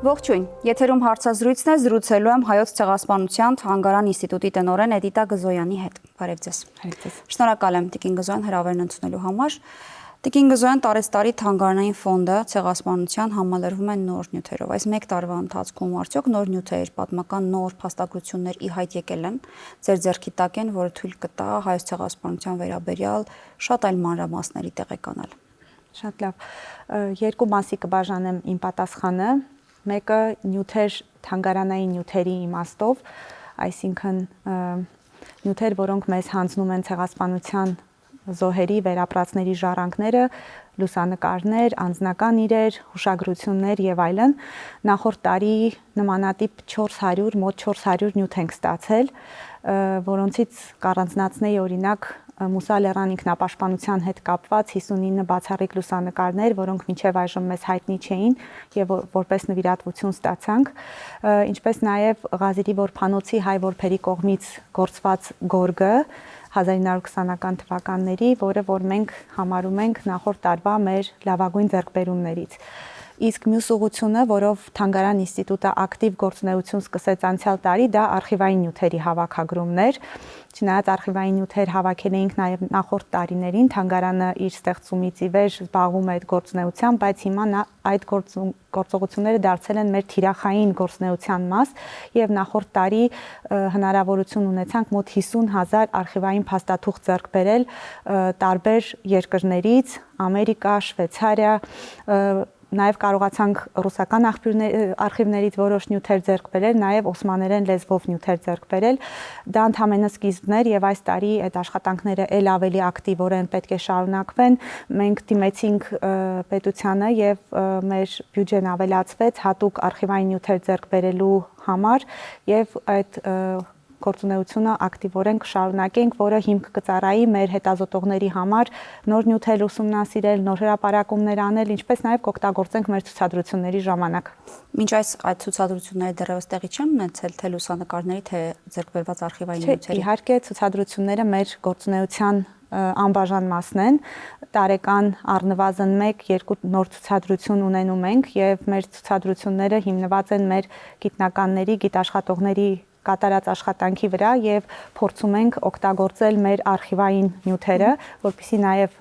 Ողջույն, եթերում հարցազրույցն է, զրուցելու եմ Հայոց ցեղասպանության թանգարան ինստիտուտի տնօրեն Էդիտա Գզոյանի հետ։ Բարև ձեզ։ Շնորհակալ եմ Տիկին Գզոյան հրավերն ընդունելու համար։ Տիկին Գզոյան, տարեստարի թանգարանային ֆոնդը ցեղասպանության համալրվում է նոր նյութերով։ Այս մեկ տարվա ընթացքում արդյոք նոր նյութեր, պատմական նոր փաստագրություններ ի հայտ եկել են, ձեր ձեռքի տակ են, որը թույլ կտա հայոց ցեղասպանության վերաբերյալ շատ այլ մանրամասների տեղեկանալ։ Շատ լավ։ Երկու մասի կբաժանեմ իմ պատասխանը։ Մեկը նյութեր թանգարանային նյութերի իմաստով, այսինքն նյութեր, որոնք մեզ հանձնում են ցեղասպանության զոհերի վերապրածների ժառանգները, լուսանկարներ, անձնական իրեր, հուշագրություններ եւ այլն։ Նախորդ տարի նմանատիպ 400, մոտ 400 նյութ ենք ստացել, որոնցից կառանձնացնեի օրինակ Մուսա Լեռան ինքնապաշտպանության հետ կապված 59 բացառիկ լուսանկարներ, որոնք մինչև այժմ մեզ հայտնի չէին եւ որպես նվիրատվություն ստացանք, ինչպես նաեւ Ղազիրի որփանոցի հայ որբերի կողմից գործված գորգը 1920-ական թվականների, որը որ մենք համարում ենք նախորդ տարվա մեր լավագույն ձեռքբերումներից։ Իսկ մյուս ուղղությունը, որով թանգարան ինստիտուտը ակտիվ գործունեություն սկսեց անցյալ տարի, դա արխիվային նյութերի հավաքագրումներ։ Չնայած արխիվային նյութեր հավաքել էինք նաև նախորդ տարիներին, թանգարանը իր ստեղծումից ի վեր զբաղվում է այդ գործունեությամբ, բայց հիմա այդ գործողությունները դարձել են մեր թիրախային գործունեության մաս եւ նախորդ տարի հնարավորություն ունեցանք մոտ 50,000 արխիվային փաստաթուղթ ձեռք բերել տարբեր երկրներից, Ամերիկա, Շվեյցարիա, նաև կարողացանք ռուսական արխիվներից որոշ նյութեր ձեռք բերել, նաև օսմաներեն լեզվով նյութեր ձեռք բերել։ Դա ընդհանրապես սկիզբն էր եւ այս տարի այդ աշխատանքները ել ավելի ակտիվորեն պետք է շարունակվեն։ Մենք դիմեցինք պետությանը եւ մեր բյուջեն ավելացվեց հատուկ արխիվային նյութեր ձեռք բերելու համար եւ այդ գործունեությունը ակտիվորեն կշարունակենք, որը հիմք կծառայի մեր հետազոտողների համար նոր նյութեր ուսումնասիրել, նոր հրապարակումներ անել, ինչպես նաև կօգտագործենք մեր ցուցադրությունների ժամանակ։ Մինչ այս ցուցադրությունները դեռևս տեղի չեն ունեցել թե լուսանկարների, թե ձեռքբերված արխիվային նյութերի։ Իհարկե, ցուցադրությունները մեր գործունեության անբաժան մասն են։ Տարեկան առնվազն 1-2 նոր ցուցադրություն ունենում ենք եւ մեր ցուցադրությունները հիմնված են մեր գիտնականների, գիտաշխատողների կատարած աշխատանքի վրա եւ փորձում ենք օգտագործել մեր արխիվային նյութերը, որպեսզի նաեւ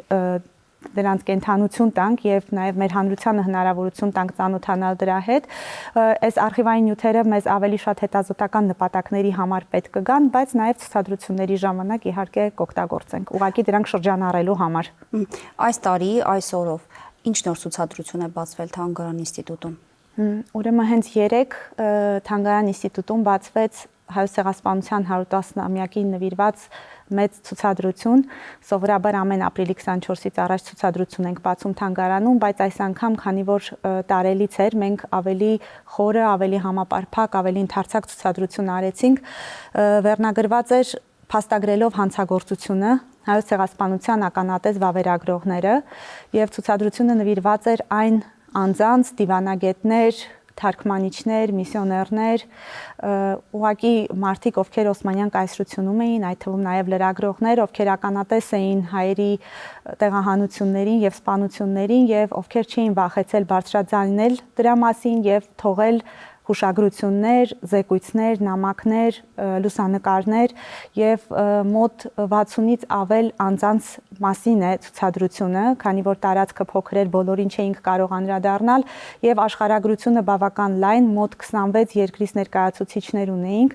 դրանց կենթանություն տանք եւ նաեւ մեր հանրությանը հնարավորություն տանք ծանոթանալ դրա հետ։ Այս արխիվային նյութերը մեզ ավելի շատ հետազոտական նպատակների համար պետք կգան, բայց նաեւ ցուցադրությունների ժամանակ իհարկե կօգտագործենք, ուղղակի դրանք շրջանառելու համար։ Այս տարի, այս օրով ինչ նոր ցուցադրություն է բացվել թանգարան ինստիտուտում։ Ուրեմն հենց 3 թանգարան ինստիտուտում բացվեց հայոց ցեղասպանության 110-ամյակին նվիրված մեծ ցուցադրություն։ Սովորաբար ամեն ապրիլի 24-ից առաջ ցուցադրություն ենք բացում թանգարանում, բայց այս անգամ, քանի որ տարելից էր, մենք ավելի խորը, ավելի համապարփակ, ավելի ընդարձակ ցուցադրություն արեցինք։ Վերնագրված էր փաստագրելով հանցագործությունը, հայոց ցեղասպանության ականատես վավերագրողները, եւ ցուցադրությունը նվիրված էր այն անձանց, դիվանագետներ, թարգմանիչներ, միսիոներներ, ուղղակի մարդիկ, ովքեր Օսմանյան կայսրությունում էին, այդ թվում նաև լրագրողներ, ովքեր ականատես էին հայերի տեղահանություններին եւ սպանություններին եւ ովքեր չէին վախեցել բարձրաձայնել դրա մասին եւ թողել հուշագրություններ, զեկույցներ, նամակներ, լուսանկարներ եւ մոտ 60-ից ավել անձանց մասին է ցուցադրությունը, քանի որ տարածքը փոքր էր, բոլորին չէինք կարող անդրադառնալ եւ աշխարհագրությունը բավական լայն, մոտ 26 երկրից ներկայացուցիչներ ունեինք,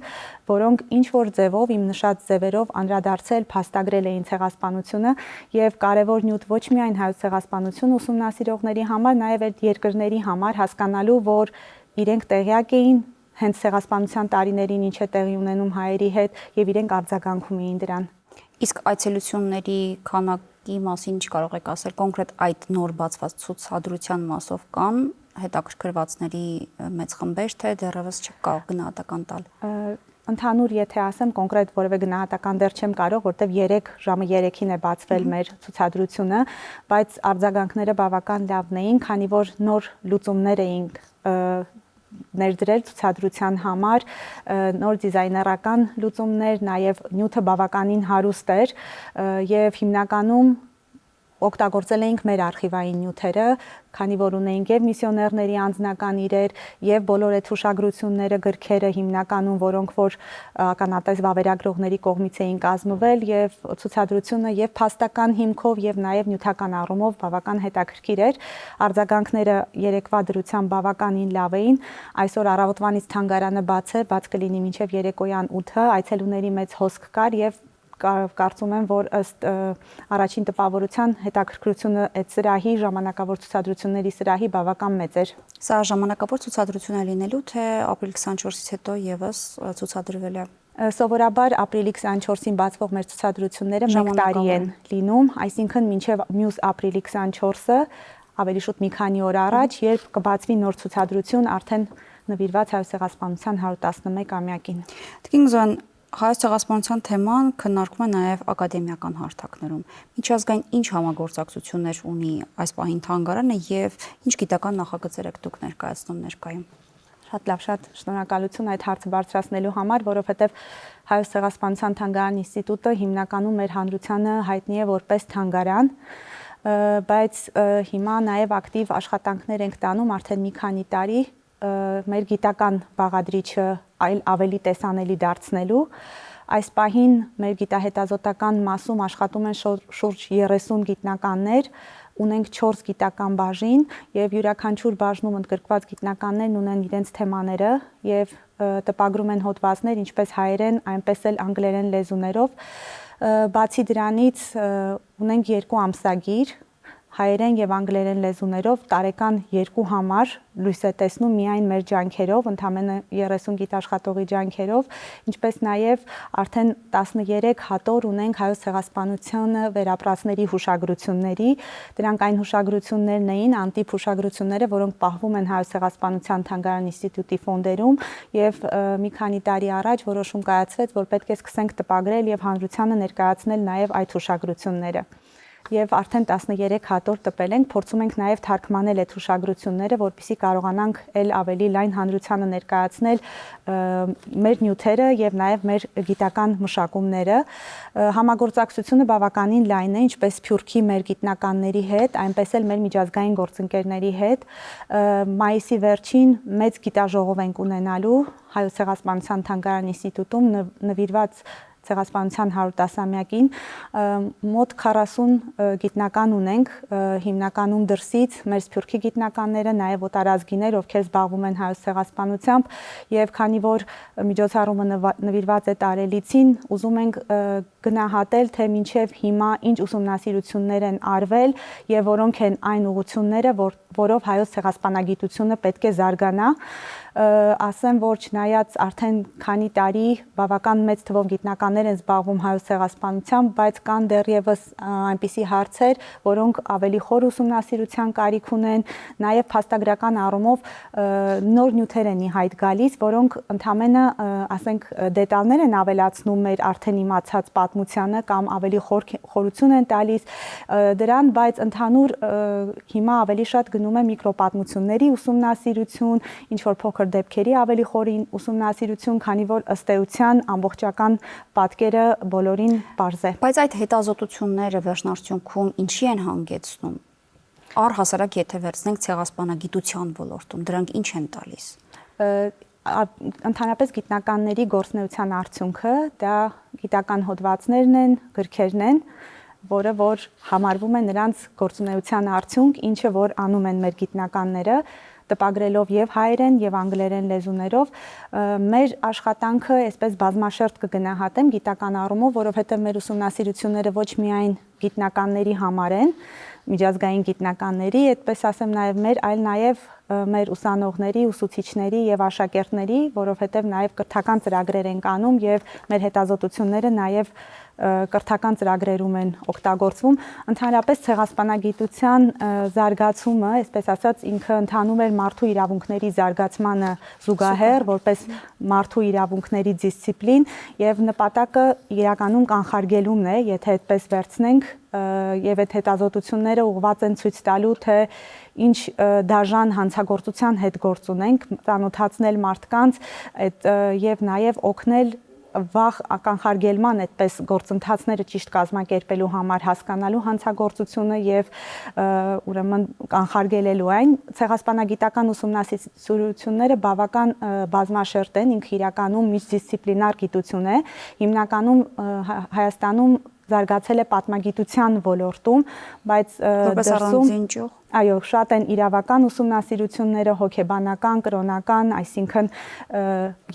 որոնք ինչ որ ձևով, իմ նշած ձևերով անդրադարձել, փաստագրել էին ցեղասպանությունը եւ կարեւոր նյութ ոչ միայն հայոց ցեղասպանություն ուսումնասիրողների համար, նաեւ այդ երկրների համար հասկանալու, որ իրենք տեղյակ էին հենց ցեղասպանության տարիներին ինչ է տեղի ունենում հայերի հետ եւ իրենք արձագանքում էին դրան։ Իսկ այցելությունների քանակի մասին ինչ կարող եք ասել կոնկրետ այդ նոր բացված ցուցադրության մասով կան հետաքրքրվածների մեծ խմբեր, թե դեռևս չկա գնահատական տալ։ Ընդհանուր եթե ասեմ կոնկրետ որևէ գնահատական դեռ չեմ կարող, որտեվ 3 ժամը 3-ին է բացվել մեր ցուցադրությունը, բայց արձագանքները բավական լավն էին, քանի որ նոր լուծումներ էինք ներդրել ցուցադրության համար, նոր դիզայներական լուծումներ, նաև նյութը բավականին հարուստ էր եւ հիմնականում օգտագործել էինք մեր արխիվային նյութերը, քանի որ ունեինք եւ միսիոներների անձնական իրեր, եւ բոլոր այդ հուշագրությունները, գրքերը հիմնականում, որոնք որ ականատես վավերագրողների կողմից էին կազմվել, եւ ցուցադրությունը եւ փաստական հիմքով եւ նաեւ նյութական առումով բավական հետաքրքիր էր։ Արձագանքները երեկվա դրությամբ բավականին լավ էին։ Այսօր առավոտվանից թանգարանը բաց է, բաց կլինի մինչեւ երեկոյան 8-ը, այցելուների մեծ հոսք կար եւ կարծում եմ, որ ըստ առաջին տպավորության հետաքրքրությունը այդ սրահի ժամանակավոր ցուցադրությունների սրահի բավական մեծ էր։ Սա ժամանակավոր ցուցադրություն է լինելու, թե ապրիլի 24-ից հետո եւս ցուցադրվել է։ Սովորաբար ապրիլի 24-ին բացվող մեր ցուցադրությունները 1 տարի են լինում, այսինքն մինչև մյուս ապրիլի 24-ը, ավելի շուտ մի քանի օր առաջ, երբ կբացվի նոր ցուցադրություն, արդեն նվիրված Հայոց ցեղասպանության 111-ամյակին։ Տիկին Գզոյան, Հայոց ցեղասպանության թեման քննարկվում է նաև ակադեմիական հարթակներում։ Միջազգային ինչ համագործակցություններ ունի այս պահին թանգարանը եւ ինչ գիտական նախագծեր եք դուք ներկայացնում ներկայում։ Շատ լավ, շատ շնորհակալություն այդ հարցը բարձրացնելու համար, որովհետեւ Հայոց ցեղասպանության թանգարան ինստիտուտը հիմնականում մեր հանրությանը հայտնի է որպես թանգարան, բայց հիմա նաև ակտիվ աշխատանքներ ենք տանում արդեն մի քանի տարի մեր գիտական բաղադրիչը այլ ավելի տեսանելի դարձնելու։ Այս պահին մեր գիտահետազոտական մասում աշխատում են շուրջ 30 գիտնականներ, ունենք 4 գիտական բաժին եւ յուրաքանչյուր բաժնում ընդգրկված գիտնականներն ունեն իրենց թեմաները եւ տպագրում են հոդվածներ ինչպես հայերեն, այնպես էլ անգլերեն լեզուներով։ Բացի դրանից ունենք 2 ամսագիր հայերեն եւ անգլերեն լեզուներով տարեկան 2 համար լույս է տեսնում միայն մեր ջանքերով, ընդամենը 30 գիտաշխատողի ջանքերով, ինչպես նաեւ արդեն 13 հատոր ունենք Հայոց ցեղասպանությունը վերապրածների հուշագրությունների, դրանք այն հուշագրություններն էին, անտիպ հուշագրությունները, որոնք պահվում են Հայոց ցեղասպանության թանգարան ինստիտուտի ֆոնդերում եւ մի քանի տարի առաջ որոշում կայացվեց, որ պետք է սկսենք տպագրել եւ հանրությանը ներկայացնել նաեւ այդ հուշագրությունները։ Եվ արդեն 13 հատոր տպել ենք, փորձում ենք նաև թարգմանել այդ հուշագրությունները, որպեսզի կարողանանք ել ավելի լայն հանրությանը ներկայացնել մեր նյութերը եւ նաև մեր գիտական մշակումները։ Համագործակցությունը բավականին լայն է, ինչպես Սփյուռքի մեր գիտնականների հետ, այնպես էլ մեր միջազգային գործընկերների հետ։ Մայիսի վերջին մեծ գիտաժողով ենք ունենալու Հայոց ցեղասպանության թանգարան ինստիտուտում նվիրված ցեղասպանության 110-ամյակին մոտ 40 գիտնական ունենք, հիմնականում դրսից մեր Սփյուռքի գիտնականները, նաև օտարազգիներ, ովքեր զբաղվում են հայոց ցեղասպանությամբ, եւ քանի որ միջոցառումը նվիրված է տարելիցին, ուզում ենք գնահատել, թե մինչև հիմա ինչ ուսումնասիրություններ են արվել եւ որոնք են այն ուղղությունները, որով հայոց ցեղասպանագիտությունը պետք է զարգանա։ Ասեմ, որ չնայած արդեն քանի տարի բավական մեծ թվով գիտնականներ են զբաղվում հայոց ցեղասպանությամբ, բայց կան դեռևս այնպիսի հարցեր, որոնք ավելի խոր ուսումնասիրության կարիք ունեն, նաև փաստագրական առումով նոր նյութեր են ի հայտ գալիս, որոնք ընդհանրապես, ասենք, դետալներ են ավելացնում մեր արդեն իմացած պատմությանը կամ ավելի խորություն են տալիս դրան, բայց ընդհանուր հիմա ավելի շատ գնում է միկրոպատմությունների ուսումնասիրություն, ինչ որ փոքր դեպքերի ավելի խորին ուսումնասիրություն, քանի որ ըստ էության ամբողջական պատկերը բոլորին պարզ է։ Բայց այդ հետազոտությունները վերջնարդյունքում ինչի են հանգեցնում։ Առհասարակ եթե վերցնենք ցեղասպանագիտության ոլորտում, դրանք ինչ են տալիս։ Ընդհանրապես գիտնականների գործունեության արդյունքը դա գիտական հոդվածներն են, գրքերն են, որը որ համարվում է նրանց գործունեության արդյունք, ինչը որ անում են մեր գիտնականները, տպագրելով եւ հայերեն եւ անգլերեն լեզուներով, մեր աշխատանքը այսպես բազմաշերտ կգնահատեմ գիտական առումով, որովհետեւ մեր ուսումնասիրությունները ոչ միայն գիտնականների համար են, միջազգային գիտնականների, այդպես ասեմ նաեւ մեր, այլ նաեւ մեր ուսանողների, ուսուցիչների եւ աշակերտների, որովհետեւ նաեւ կրթական ծրագրեր ենք անում եւ մեր հետազոտությունները նաեւ կրթական ծրագրերում են օգտագործվում։ Ընդհանրապես ցեղասպանագիտության զարգացումը, այսպես ասած, ինքը ընթանում էր մարդու իրավունքների զարգացմանը զուգահեռ, որպես մարդու իրավունքների դիսցիպլին եւ նպատակը իրականում կանխարգելումն է, եթե այդպես վերցնենք, եւ այդ հետազոտությունները ուղղված են ցույց տալու, թե ինչ դաժան հանցագործության հետ գործ ունենք, ծանոթացնել մարդկանց եւ նաեւ օգնել վաղ կանխարգելման այդպես գործընթացները ճիշտ կազմակերպելու համար հասկանալու հանցագործությունը եւ ուրեմն կանխարգելելու այն ցեղասպանագիտական ուսումնասիրությունները բավական բազմաշերտ են, ինքը իրականում միջդիսցիպլինար գիտություն է, հիմնականում Հայաստանում զարգացել է պատմագիտության ոլորտում, բայց դրսում այո, շատ են իրավական ուսումնասիրությունները, հոգեբանական, կրոնական, այսինքն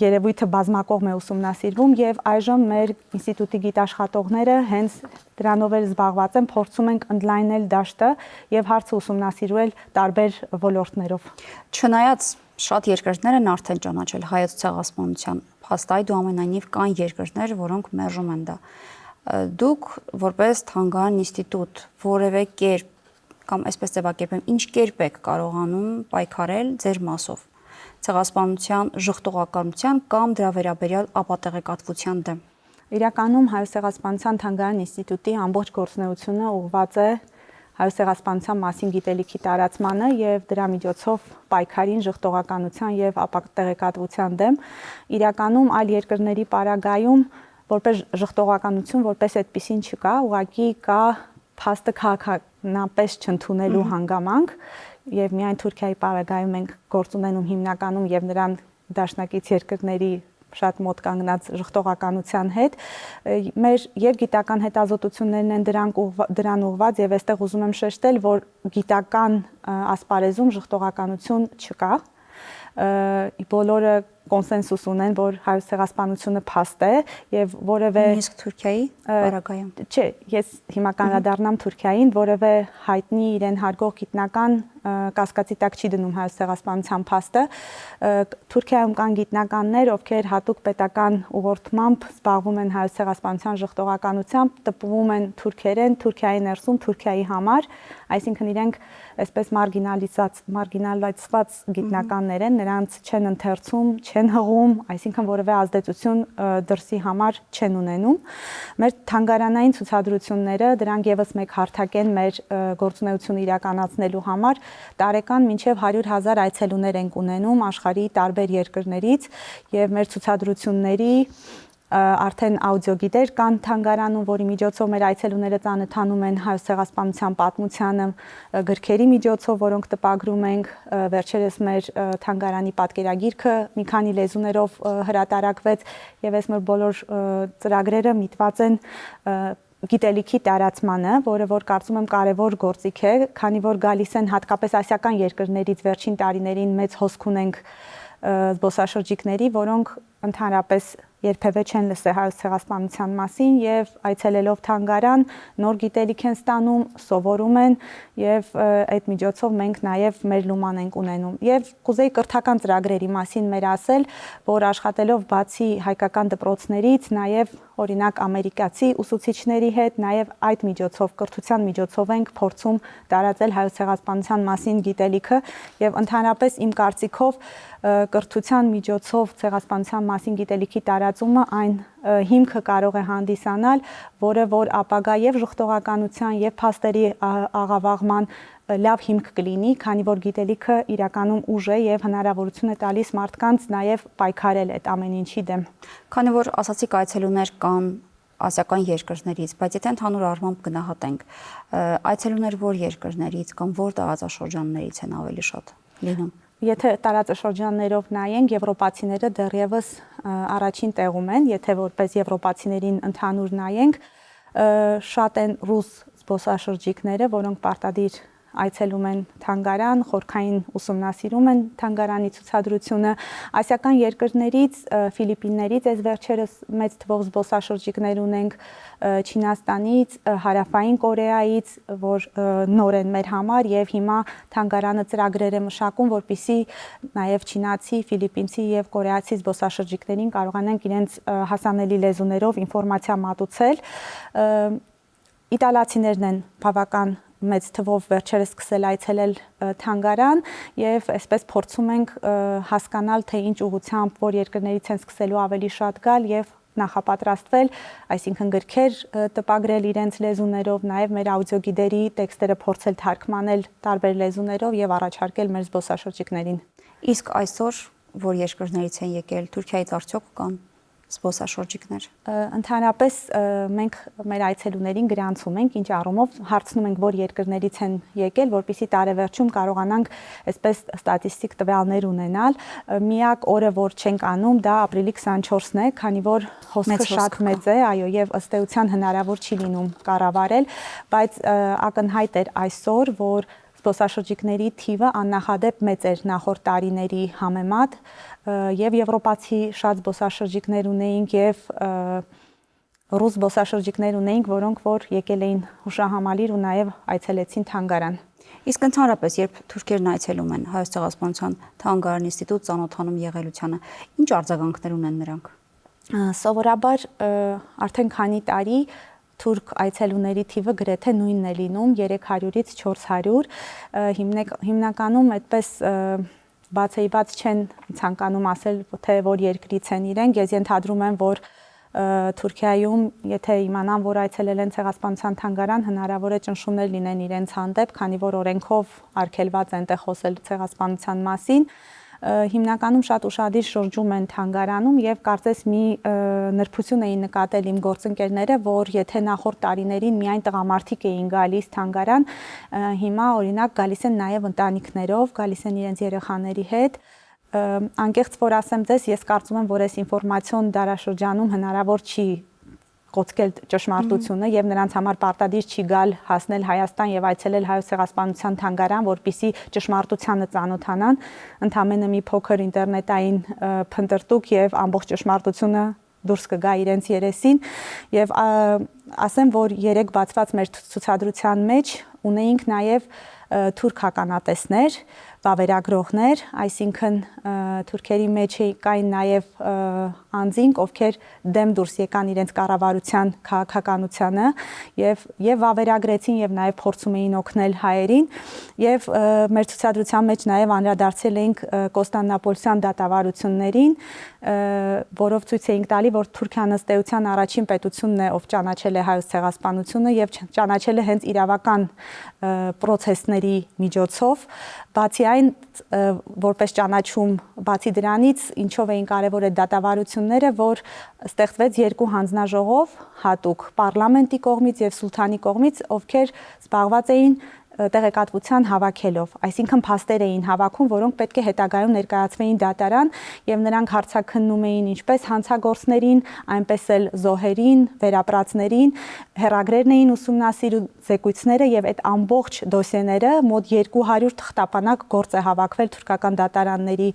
երևույթը բազմակողմ է ուսումնասիրվում եւ այժմ մեր ինստիտուտի գիտաշխատողները հենց դրանով էլ զբաղված են, փորձում ենք ընդլայնել դաշտը եւ հարցը ուսումնասիրել տարբեր ոլորտներով։ Չնայած շատ երկրներ են արդեն ճանաչել հայոց ցեղասպանության փաստը, այդուամենայնիվ կան երկրներ, որոնք մերժում են դա։ Դուք որպես Թանգարան ինստիտուտ որևէ կերպ կամ այսպես ձևակերպեմ, ինչ կերպ եք կարողանում պայքարել ձեր մասով ցեղասպանության ժխտողականության կամ դրա վերաբերյալ ապատեղեկատվության դեմ։ Իրականում Հայոց ցեղասպանության Թանգարան ինստիտուտի ամբողջ գործունեությունը ուղղված է հայոց ցեղասպանության մասին գիտելիքի տարածմանը եւ դրա միջոցով պայքարին ժխտողականության եւ ապատեղեկատվության դեմ։ Իրականում այլ երկրների պարագայում որպես ժխտողականություն որպես այդպեսին չկա, ուղղակի կա փաստը քաղաքականապես չընդունելու հանգամանք եւ միայն Թուրքիայի պարագայում ենք գործ ունենում հիմնականում եւ նրան դաշնակից երկրների շատ մոտ կանգնած ժխտողականության հետ մեր եւ գիտական հետազոտություններն են դրան ուղղված եւ այստեղ ուզում եմ շեշտել, որ գիտական ասպարեզում ժխտողականություն չկա, բոլորը կոնսենսուս ունեն, որ հայոց ցեղասպանությունը փաստ է եւ որևէ իսկ Թուրքիայի պարագայում չէ, ես հիմա կանադառնամ Թուրքիային, որևէ հայտնի իրեն հարգող գիտնական կասկածի տակ չի դնում հայոց ցեղասպանության փաստը։ Թուրքիայում կան գիտնականներ, ովքեր հատուկ պետական ուղղորդմամբ զբաղվում են հայոց ցեղասպանության ժխտողականությամբ, տպվում են թուրքերեն, Թուրքիայի ներսում, Թուրքիայի համար, այսինքն իրենք այսպես մարգինալիզացված գիտնականներ են, նրանց չեն ընթերցում, չեն հղում, այսինքն որևէ ազդեցություն դրսի համար չեն ունենում։ Մեր թանգարանային ցուցադրությունները դրանք եւս մեկ հարթակ են մեր գործունեությունը իրականացնելու համար, տարեկան մինչև 100,000 այցելուներ ենք ունենում աշխարհի տարբեր երկրներից եւ մեր ցուցադրությունների արդեն աուդիոգիդեր կան թանգարանում, որի միջոցով մեր այցելուները ծանոթանում են հայոց ցեղասպանության պատմությանը, գրքերի միջոցով, որոնք տպագրում ենք, վերջերս մեր թանգարանի պատկերագիրքը մի քանի լեզուներով հրատարակվեց եւ այս մեր բոլոր ծրագրերը միտված են գիտելիքի տարածմանը, որը որ կարծում եմ կարևոր գործիք է, քանի որ գալիս են հատկապես ասիական երկրներից վերջին տարիներին մեծ հոսք ունենք զբոսաշրջիկների, որոնք ընդհանրապես երբևէ չեն լսել հայոց ցեղասպանության մասին եւ այցելելով թանգարան նոր գիտելիք են ստանում, սովորում են եւ այդ միջոցով մենք նաեւ մեր լուման ենք ունենում։ Եվ կուզեի կրթական ծրագրերի մասին մեր ասել, որ աշխատելով բացի հայկական դպրոցներից, նաեւ օրինակ ամերիկացի ուսուցիչների հետ, նաեւ այդ միջոցով կրթության միջոցով ենք փորձում տարածել հայոց ցեղասպանության մասին գիտելիքը եւ ընդհանրապես իմ կարծիքով կրթության միջոցով ցեղասպանության մասին գիտելիքի տարածումը այն հիմքը կարող է հանդիսանալ, որը որ ապագա եւ ժխտողականության եւ փաստերի աղավաղման լավ հիմք կլինի, քանի որ գիտելիքը իրականում ուժ է եւ հնարավորություն է տալիս մարդկանց նաեւ պայքարել այդ ամեն ինչի դեմ։ Քանի որ ասացիք այցելուներ կան ասիական երկրներից, բայց եթե ընդհանուր առմամբ գնահատենք, այցելուներ որ երկրներից կամ որ տարածաշրջաններից են ավելի շատ լինում։ Եթե տարածաշրջաններով նայենք, եվրոպացիները դեռևս առաջին տեղում են, եթե որպես եվրոպացիներին ընդհանուր նայենք, շատ են ռուս զբոսաշրջիկները, որոնք պարտադիր այցելում են թանգարան, խորքային ուսումնասիրում են թանգարանի ցուցադրությունը, ասիական երկրներից, Ֆիլիպիններից, այս վերջերս մեծ թվով զբոսաշրջիկներ ունենք Չինաստանից, Հարավային Կորեայից, որ նոր են մեր համար եւ հիմա թանգարանը ծրագրեր է մշակում, որպեսզի նաեւ չինացի, ֆիլիպինցի եւ կորեացի զբոսաշրջիկներին կարողանանք իրենց հասանելի լեզուներով ինֆորմացիա մատուցել։ Իտալացիներն են բավական մեծ թվով վերջերս սկսել այցելել թանգարան եւ այսպես փորձում ենք հասկանալ թե ինչ ուղղությամբ որ երկրներից են սկսելու ավելի շատ գալ եւ նախապատրաստվել, այսինքն գրքեր տպագրել իրենց լեզուներով, նաեւ մեր աուդիոգիդերի տեքստերը փորձել թարգմանել տարբեր լեզուներով եւ առաջարկել մեր զբոսաշրջիկներին։ Իսկ այսօր որ երկրներից են եկել, Թուրքիայից արդյոք կան զբոսաշրջիկներ։ Ընդհանրապես մենք մեր այցելուներին գրանցում ենք, ինչ առումով հարցնում ենք, որ երկրներից են եկել, որպեսզի տարեվերջում կարողանանք այսպես ստատիստիկ տվյալներ ունենալ։ Միակ օրը, որ չենք անում, դա ապրիլի 24-ն է, քանի որ հոսքը շատ մեծ է, այո, եւ ըստ էության հնարավոր չի լինում կառավարել, բայց ակնհայտ էր այսօր, որ զբոսաշրջիկների թիվը աննախադեպ մեծ էր նախորդ տարիների համեմատ եւ եվրոպացի շատ զբոսաշրջիկներ ունեինք եւ ռուս զբոսաշրջիկներ ունեինք, որոնք որ եկել էին հուշահամալիր ու նաեւ այցելեցին թանգարան։ Իսկ ընդհանրապես, երբ թուրքերն այցելում են Հայոց ցեղասպանության թանգարան ինստիտուտ ծանոթանում եղելությանը, ինչ արձագանքներ ունեն նրանք։ Սովորաբար արդեն քանի տարի թուրք այցելուների թիվը գրեթե նույնն է լինում 300-ից 400, հիմնականում այդպես բացեիված չեն ցանկանում ասել, թե որ երկրից են իրենք, ես ենթադրում եմ, որ Թուրքիայում, եթե իմանան, որ այցելել են ցեղասպանության թանգարան, հնարավոր է ճնշումներ լինեն իրենց հանդեպ, քանի որ օրենքով արգելված է այնտեղ խոսել ցեղասպանության մասին, հիմնականում շատ ուշադիր շրջում են թանգարանում եւ կարծես մի նրբություն էին նկատել իմ գործընկերները, որ եթե նախորդ տարիներին միայն տղամարդիկ էին գալիս թանգարան, հիմա օրինակ գալիս են նաեւ ընտանիքներով, գալիս են իրենց երեխաների հետ։ Անկեղծ որ ասեմ ձեզ, ես կարծում եմ, որ այս ինֆորմացիոն դարաշրջանում հնարավոր չի կոծկել ճշմարտությունը եւ նրանց համար պարտադիր չի գալ հասնել Հայաստան եւ այցելել Հայոց ցեղասպանության թանգարան, որպիսի ճշմարտությանը ծանոթանան, ընդամենը մի փոքր ինտերնետային փնտրտուք եւ ամբողջ ճշմարտությունը դուրս կգա իրենց երեսին եւ ասեմ, որ երեք բացված մեր ցուցադրության մեջ ունեինք նաեւ թուրք հականատեսներ, վավերագրողներ, այսինքն թուրքերի մեջ կային նաև անձինք, ովքեր դեմ դուրս եկան իրենց կառավարության քաղաքականությանը եւ վավերագրեցին եւ նաև փորձում էին օգնել հայերին եւ մեր ցուցադրության մեջ նաև անդրադարձել էինք Կոստանդնուպոլյան դատավարություններին, որով ցույց էինք տալի, որ Թուրքիան ըստ էության առաջին պետությունն է, ով ճանաչել է Հայոց ցեղասպանությունը եւ ճանաչել է հենց իրավական պրոցեսների միջոցով, բացի այն որպես ճանաչում, բացի դրանից ինչով էին կարևոր այդ դատավարությունները, որ ստեղծվեց երկու հանձնաժողով հատուկ պարլամենտի կողմից եւ սուլթանի կողմից, ովքեր զբաղված էին տեղեկատվության հավաքելով, այսինքն փաստեր էին հավաքում, որոնք պետք է հետագայում ներկայացվեին դատարան եւ նրանք հարցաքննում էին ինչպես հանցագործներին, այնպես էլ զոհերին, վերապրածներին, հերագրերն էին ուսումնասիրում, զեկույցները եւ այդ ամբողջ դոսիեները մոտ 200 թղթապանակ գործ է հավաքվել թուրքական դատարանների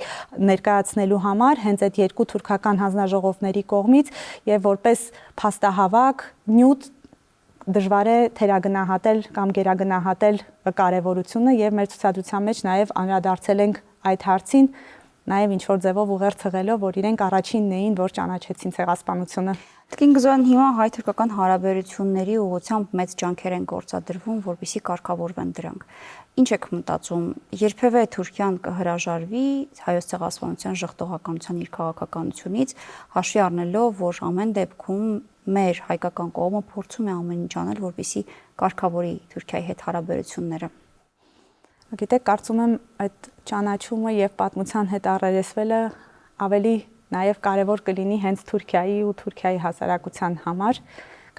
ներկայացնելու համար, հենց այդ երկու թուրքական հանձնաժողովների կողմից եւ որպես փաստահավաք նյութ դժվար է թերագնահատել կամ գերագնահատել կարևորությունը եւ մեր ցուցադրության մեջ նաեւ անդրադարձել ենք այդ հարցին, նաեւ ինչ որ ձևով ուղերձ հղելով, որ իրենք առաջինն էին, որ ճանաչեցին ցեղասպանությունը։ Տիկին Գզոյան, հիմա հայ-թուրքական հարաբերությունների ուղղությամբ մեծ ջանքեր են գործադրվում, որպեսզի կարգավորվեն դրանք։ Ինչ եք մտածում, երբևէ Թուրքիան կհրաժարվի Հայոց ցեղասպանության ժխտողականության իր քաղաքականությունից, հաշվի առնելով, որ ամեն դեպքում մեր հայկական կողմը փորձում է ամեն ինչ անել, որպեսզի կարգավորի Թուրքիայի հետ հարաբերությունները։ Գիտեք, կարծում եմ այդ ճանաչումը եւ պատմության հետ առերեսվելը ավելի նաև կարևոր կլինի հենց Թուրքիայի ու Թուրքիայի հասարակության համար,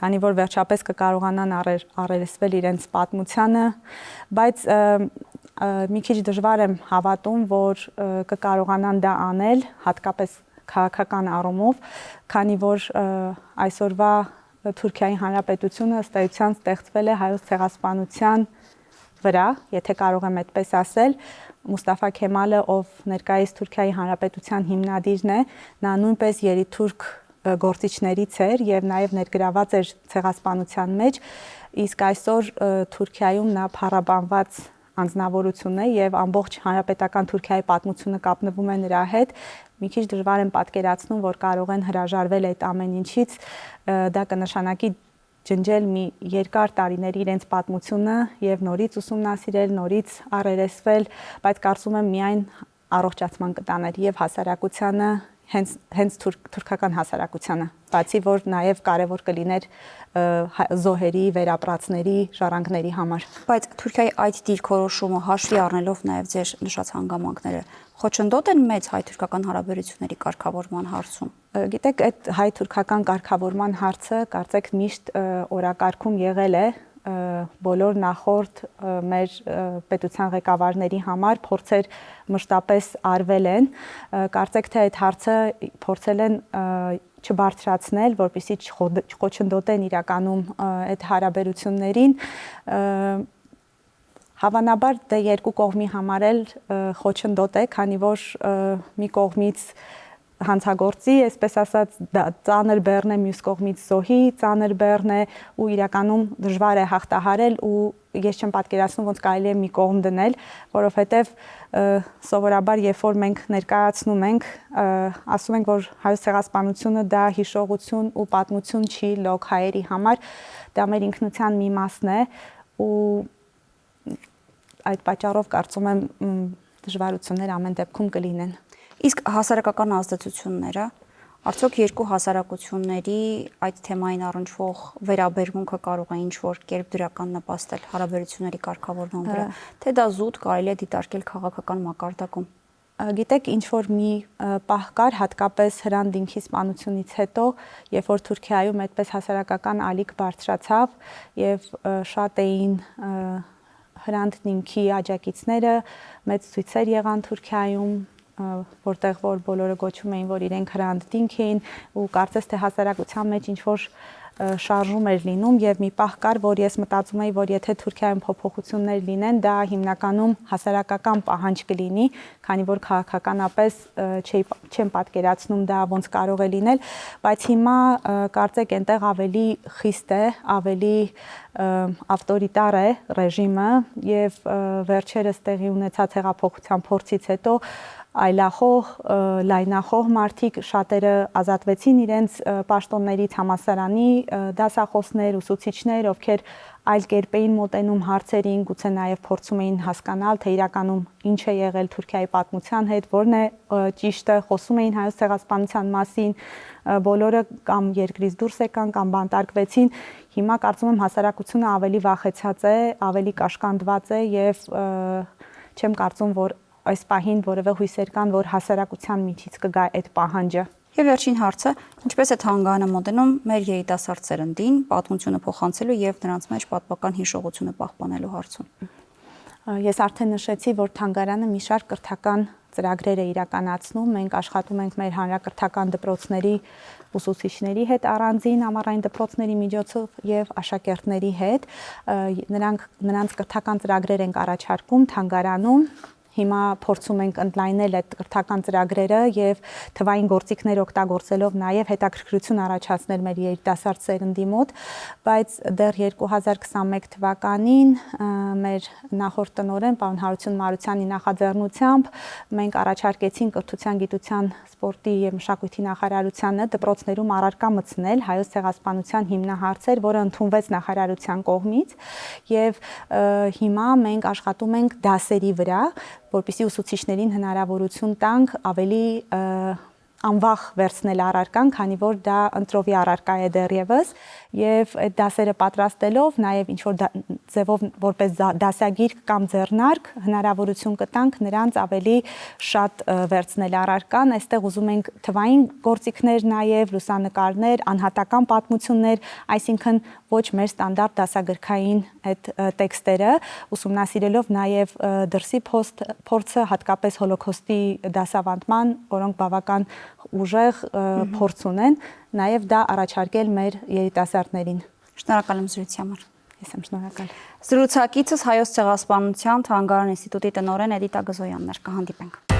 քանի որ վերջապես կկարողանան առերեսվել իրենց պատմությանը, բայց մի քիչ դժվար եմ հավատում, որ կկարողանան դա անել, հատկապես քաղաքական առումով, քանի որ այսօրվա Թուրքիայի Հանրապետությունը ըստ էության ստեղծվել է Հայոց ցեղասպանության վրա, եթե կարող եմ այդպես ասել, Մուստաֆա Քեմալը, ով ներկայիս Թուրքիայի Հանրապետության հիմնադիրն է, նա նույնպես երիտուրք գործիչներից էր եւ նաեւ ներգրաված էր ցեղասպանության մեջ, իսկ այսօր Թուրքիայում նա փառաբանված անձնավորություն է եւ ամբողջ հանրապետական Թուրքիայի պատմությունը կապնվում է նրա հետ, մի քիչ դժվար եմ պատկերացնում, որ կարող են հրաժարվել այդ ամեն ինչից, դա կնշանակի ջնջել մի երկար տարիների իրենց պատմությունը եւ նորից ուսումնասիրել, նորից առերեսվել, բայց կարծում եմ միայն առողջացման կտաներ եւ հասարակությանը, հենց թուրքական հասարակությանը, բացի որ նաեւ կարեւոր կլիներ զոհերի, վերապրածների, ժառանգների համար։ Բայց Թուրքիայի այդ դիրքորոշումը հաշվի առնելով նաեւ ձեր նշած հանգամանքները, խոչընդոտ են մեծ հայ-թուրքական հարաբերությունների կարգավորման հարցում։ Գիտեք, այդ հայ-թուրքական կարգավորման հարցը կարծեք միշտ օրակարգում եղել է բոլոր նախորդ մեր պետության ղեկավարների համար փորձեր մշտապես արվել են, կարծեք թե այդ հարցը փորձել են չբարձրացնել, որպեսզի չխոչընդոտեն իրականում այդ հարաբերություններին, հավանաբար դե երկու կողմի համար էլ խոչընդոտ է, քանի որ մի կողմից հանցագործի, այսպես ասած, ծանր բեռն է, մյուս կողմից զոհի ծանր բեռն է ու իրականում դժվար է հաղթահարել ու ես չեմ պատկերացնում ոնց կարելի է մի կողմ դնել, որովհետև սովորաբար երբ որ մենք ներկայացնում ենք, ասում ենք, որ հայոց ցեղասպանությունը դա հիշողություն ու պատմություն չի լոկ հայերի համար, դա մեր ինքնության մի մասն է ու այդ պատճառով կարծում եմ դժվարություններ ամեն դեպքում կլինեն։ Իսկ հասարակական ազդեցությունները, արդյոք երկու հասարակությունների այդ թեմային առնչվող վերաբերմունքը կարող է ինչ-որ կերպ դրական նպաստել հարաբերությունների կարգավորման վրա, թե դա զուտ կարելի է դիտարկել քաղաքական մակարդակում։ Գիտեք, ինչ-որ մի պահ կար, հատկապես Հրանտ դինքի սպանությունից հետո, երբ որ Թուրքիայում այդպես հասարակական ալիք բարձրացավ եւ շատ էին Հրանտ դինքի աջակիցները, մեծ ցույցեր եղան Թուրքիայում, որտեղ որ բոլորը գոչում էին, որ իրենք Հրանտ դինք էին ու կարծես թե հասարակության մեջ ինչ-որ շարժում էր լինում եւ մի պահ կար, որ ես մտածում էի, որ եթե Թուրքիայում փոփոխություններ լինեն, դա հիմնականում հասարակական պահանջ կլինի, քանի որ քաղաքականապես չեմ պատկերացնում դա ոնց կարող է լինել, բայց հիմա կարծեք այնտեղ ավելի խիստ է, ավելի ավտորիտար է ռեժիմը եւ վերջերս տեղի ունեցած հեղափոխության փորձից հետո այլախոհ, լայնախոհ մարդիկ շատերը ազատվեցին իրենց պաշտոններից, համալսարանի դասախոսներ, ուսուցիչներ, ովքեր այլ կերպ էին մոտենում հարցերին, գուցե նաև փորձում էին հասկանալ, թե իրականում ինչ է եղել Թուրքիայի պատմության հետ, որն է ճիշտը, խոսում էին հայոց ցեղասպանության մասին, բոլորը կամ երկրից դուրս եկան կամ բանտարկվեցին։ Հիմա կարծում եմ հասարակությունը ավելի վախեցած է, ավելի կաշկանդված է եւ չեմ կարծում, որ այս պահին որևէ հույսեր կան, որ հասարակության միջից կգա այդ պահանջը։ Եվ վերջին հարցը, ինչպես է թանգարանը մոտենում մեր երիտասարդ սերնդին պատմությունը փոխանցելու եւ նրանց մեջ պատմական հիշողությունը պահպանելու հարցում։ Ես արդեն նշեցի, որ թանգարանը մի շարք կրթական ծրագրեր է իրականացնում, մենք աշխատում ենք մեր հանրակրթական դպրոցների ուսուցիչների հետ առանձին ամառային դպրոցների միջոցով եւ աշակերտների հետ, նրանց կրթական ծրագրեր ենք առաջարկում թանգարանում։ Հիմա փորձում ենք ընդլայնել այդ կրթական ծրագրերը եւ թվային գործիքներ օգտագործելով նաեւ հետաքրքրություն առաջացնել մեր երիտասարդ սերնդի մոտ, բայց դեռ 2021 թվականին մեր նախորդ տնօրեն պարոն Հարություն Մարությանի նախաձեռնությամբ մենք առաջարկեցինք կրթության, գիտության, սպորտի եւ մշակույթի նախարարությանը դպրոցներում առարկա մտցնել հայոց ցեղասպանության հիմնահարցեր, որը ընդունվեց նախարարության կողմից եւ հիմա մենք աշխատում ենք դասերի վրա, որպեսզի ուսուցիչներին հնարավորություն տանք ավելի անվախ վերցնել առարկան, քանի որ դա ընտրովի առարկա է դեռևս եւ այդ դասերը պատրաստելով նաեւ ինչ որ ձևով որպես դասագիր կամ ձեռնարկ հնարավորություն կտանք նրանց ավելի շատ վերցնել առարկան, այստեղ ուզում ենք թվային գործիքներ նաեւ լուսանկարներ, անհատական պատմություններ, այսինքն ոչ մեր ստանդարտ դասագրքային այդ տեքստերը ուսումնասիրելով նաեւ դրսի փորձը հատկապես հոլոկոստի դասավանդման, որոնք բավական ուժեղ փորձ ունեն, նաև դա առաջարկել մեր երիտասարդներին։ Շնորհակալ եմ զրույցի համար։ Ես եմ շնորհակալ։ Զրուցակիցս Հայոց ցեղասպանության թանգարան ինստիտուտի տնօրեն Էդիտա Գզոյանն էր, կհանդիպենք։